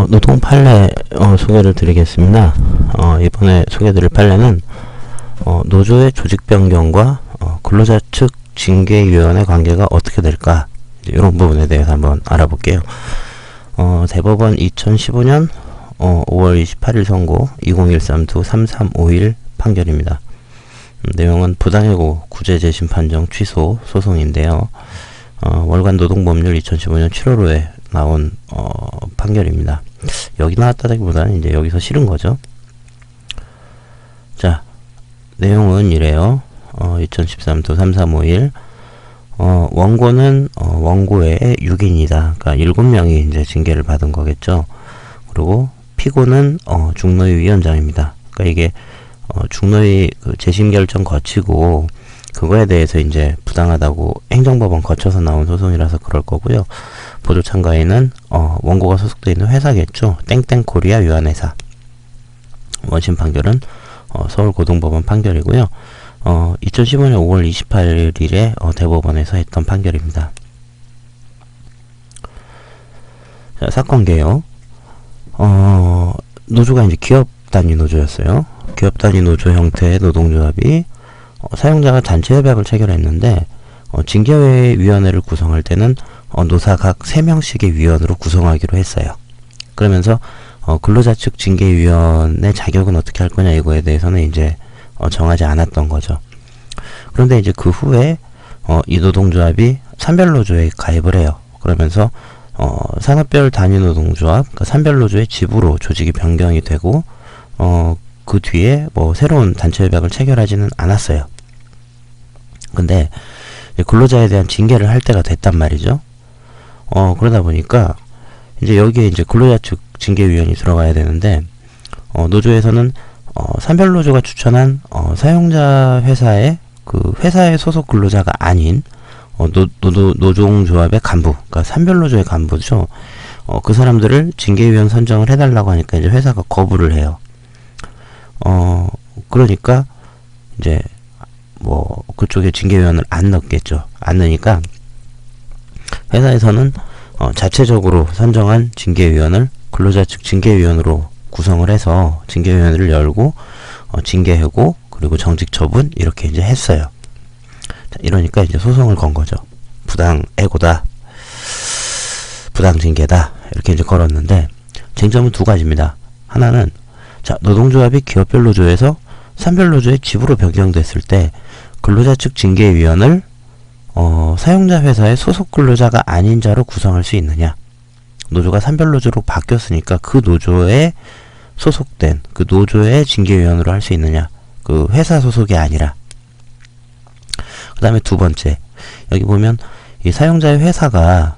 노동 판례 소개를 드리겠습니다. 이번에 소개드릴 판례는 노조의 조직 변경과 근로자 측 징계위원회 관계가 어떻게 될까, 이런 부분에 대해서 한번 알아볼게요. 대법원 2015년 5월 28일 선고 2013-3351 판결입니다. 내용은 부당해고 구제 재심 판정 취소 소송인데요. 월간 노동법률 2015년 7월호에 나온 판결입니다. 여기 나왔다기보다는 이제 여기서 실은 거죠. 자, 내용은 이래요. 2013-3351 원고는 원고의 6인이다. 그러니까 7명이 이제 징계를 받은 거겠죠. 그리고 피고는 중노위 위원장입니다. 그러니까 이게 중노위 그 재심 결정 거치고 그거에 대해서 이제 부당하다고 행정법원 거쳐서 나온 소송이라서 그럴 거고요. 보조 참가인은 원고가 소속되어 있는 회사겠죠. 땡땡코리아 유한회사. 원심 판결은 서울고등법원 판결이고요. 2015년 5월 28일에 대법원에서 했던 판결입니다. 자, 사건 개요. 노조가 이제 기업 단위 노조였어요. 기업 단위 노조 형태의 노동조합이 사용자가 단체 협약을 체결했는데 징계위원회를 구성할 때는 노사 각 3명씩의 위원으로 구성하기로 했어요. 그러면서 근로자 측 징계위원회 자격은 어떻게 할 거냐, 이거에 대해서는 이제 정하지 않았던 거죠. 그런데 이제 그 후에 이 노동조합이 산별노조에 가입을 해요. 그러면서 산업별 단위 노동조합, 그러니까 산별노조의 지부로 조직이 변경이 되고 그 뒤에 뭐 새로운 단체 협약을 체결하지는 않았어요. 근데 근로자에 대한 징계를 할 때가 됐단 말이죠. 그러다 보니까 이제 여기에 이제 근로자 측 징계위원이 들어가야 되는데 노조에서는 산별노조가 추천한 사용자 회사의 그 회사의 소속 근로자가 아닌 노동조합의 간부, 그러니까 산별노조의 간부죠. 그 사람들을 징계위원 선정을 해달라고 하니까 이제 회사가 거부를 해요. 그러니까 이제 뭐 그쪽에 징계위원을 안 넣겠죠. 안 넣으니까 회사에서는 자체적으로 선정한 징계위원을 근로자 측 징계위원으로 구성을 해서 징계위원회를 열고 징계하고 그리고 정직 처분 이렇게 이제 했어요. 자, 이러니까 이제 소송을 건 거죠. 부당 해고다, 부당 징계다, 이렇게 이제 걸었는데 쟁점은 두 가지입니다. 하나는 자, 노동조합이 기업별 노조에서 산별 노조의 지부로 변경됐을 때 근로자 측 징계위원을 사용자 회사의 소속 근로자가 아닌 자로 구성할 수 있느냐. 노조가 산별 노조로 바뀌었으니까 그 노조에 소속된 그 노조의 징계위원으로 할 수 있느냐. 그 회사 소속이 아니라. 그 다음에 두 번째, 여기 보면 이 사용자의 회사가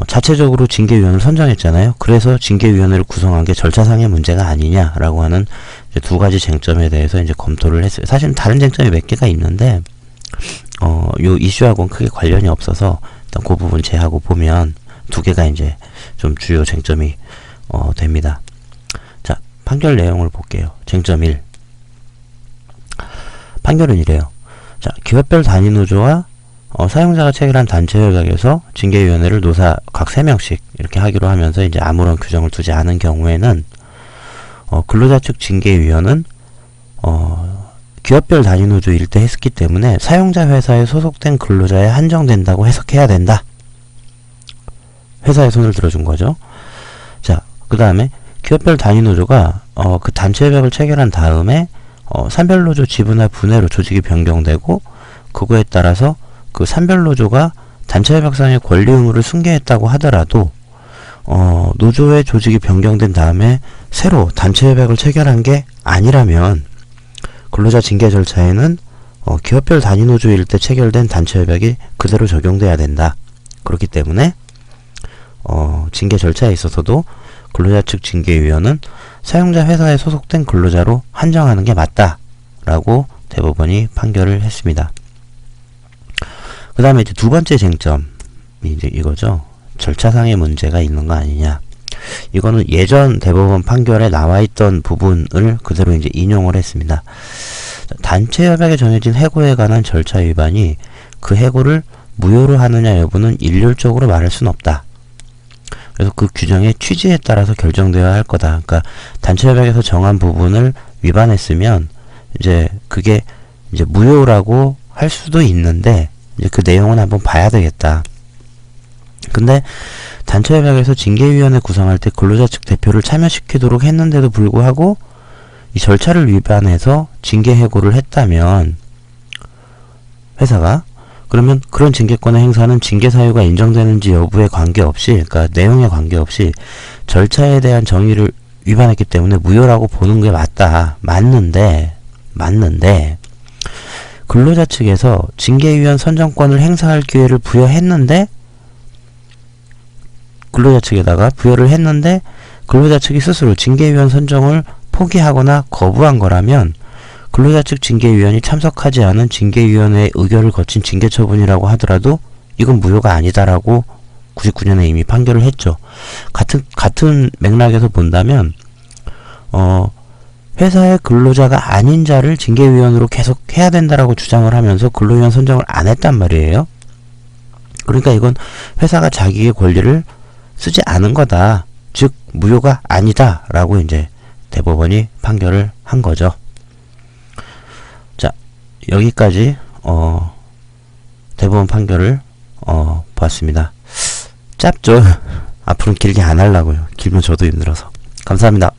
자체적으로 징계위원을 선정했잖아요. 그래서 징계위원회를 구성한 게 절차상의 문제가 아니냐라고 하는 이제 두 가지 쟁점에 대해서 이제 검토를 했어요. 사실은 다른 쟁점이 몇 개가 있는데 요 이슈하고는 크게 관련이 없어서 일단 그 부분 제하고 보면 두 개가 이제 좀 주요 쟁점이 됩니다. 자, 판결 내용을 볼게요. 쟁점 1. 판결은 이래요. 자, 기업별 단위 노조와 사용자가 체결한 단체 협약에서 징계위원회를 노사 각 3명씩 이렇게 하기로 하면서 이제 아무런 규정을 두지 않은 경우에는 근로자 측 징계위원은 기업별 단위 노조일 때 했기 때문에 사용자 회사에 소속된 근로자에 한정된다고 해석해야 된다. 회사에 손을 들어준 거죠. 자, 그 다음에 기업별 단위 노조가 그 단체 협약을 체결한 다음에 산별노조 지분화 분해로 조직이 변경되고 그거에 따라서 그 산별노조가 단체 협약상의 권리 의무를 승계했다고 하더라도 노조의 조직이 변경된 다음에 새로 단체 협약을 체결한 게 아니라면 근로자 징계 절차에는 기업별 단위 노조일 때 체결된 단체 협약이 그대로 적용돼야 된다. 그렇기 때문에 징계 절차에 있어서도 근로자 측 징계위원은 사용자 회사에 소속된 근로자로 한정하는 게 맞다라고 대법원이 판결을 했습니다. 그 다음에 이제 두 번째 쟁점이 이제 이거죠. 절차상의 문제가 있는 거 아니냐. 이거는 예전 대법원 판결에 나와 있던 부분을 그대로 이제 인용을 했습니다. 단체 협약에 정해진 해고에 관한 절차 위반이 그 해고를 무효로 하느냐 여부는 일률적으로 말할 수는 없다. 그래서 그 규정의 취지에 따라서 결정되어야 할 거다. 그러니까 단체협약에서 정한 부분을 위반했으면 이제 그게 이제 무효라고 할 수도 있는데 이제 그 내용은 한번 봐야 되겠다. 근데 단체협약에서 징계위원회 구성할 때 근로자 측 대표를 참여시키도록 했는데도 불구하고 이 절차를 위반해서 징계 해고를 했다면 회사가 그러면 그런 징계권의 행사는 징계 사유가 인정되는지 여부에 관계없이, 그러니까 내용에 관계없이 절차에 대한 정의를 위반했기 때문에 무효라고 보는 게 맞는데 근로자 측에서 징계위원 선정권을 행사할 기회를 부여했는데 근로자 측에다가 부여를 했는데 근로자 측이 스스로 징계위원 선정을 포기하거나 거부한 거라면 근로자 측 징계위원이 참석하지 않은 징계위원회의 의결을 거친 징계처분이라고 하더라도 이건 무효가 아니다라고 99년에 이미 판결을 했죠. 같은 맥락에서 본다면 회사의 근로자가 아닌 자를 징계위원으로 계속 해야 된다라고 주장을 하면서 근로위원 선정을 안 했단 말이에요. 그러니까 이건 회사가 자기의 권리를 쓰지 않은 거다. 즉 무효가 아니다 라고 이제 대법원이 판결을 한 거죠. 자, 여기까지 대법원 판결을 봤습니다. 짧죠? 앞으로는 길게 안 하려고요. 길면 저도 힘들어서. 감사합니다.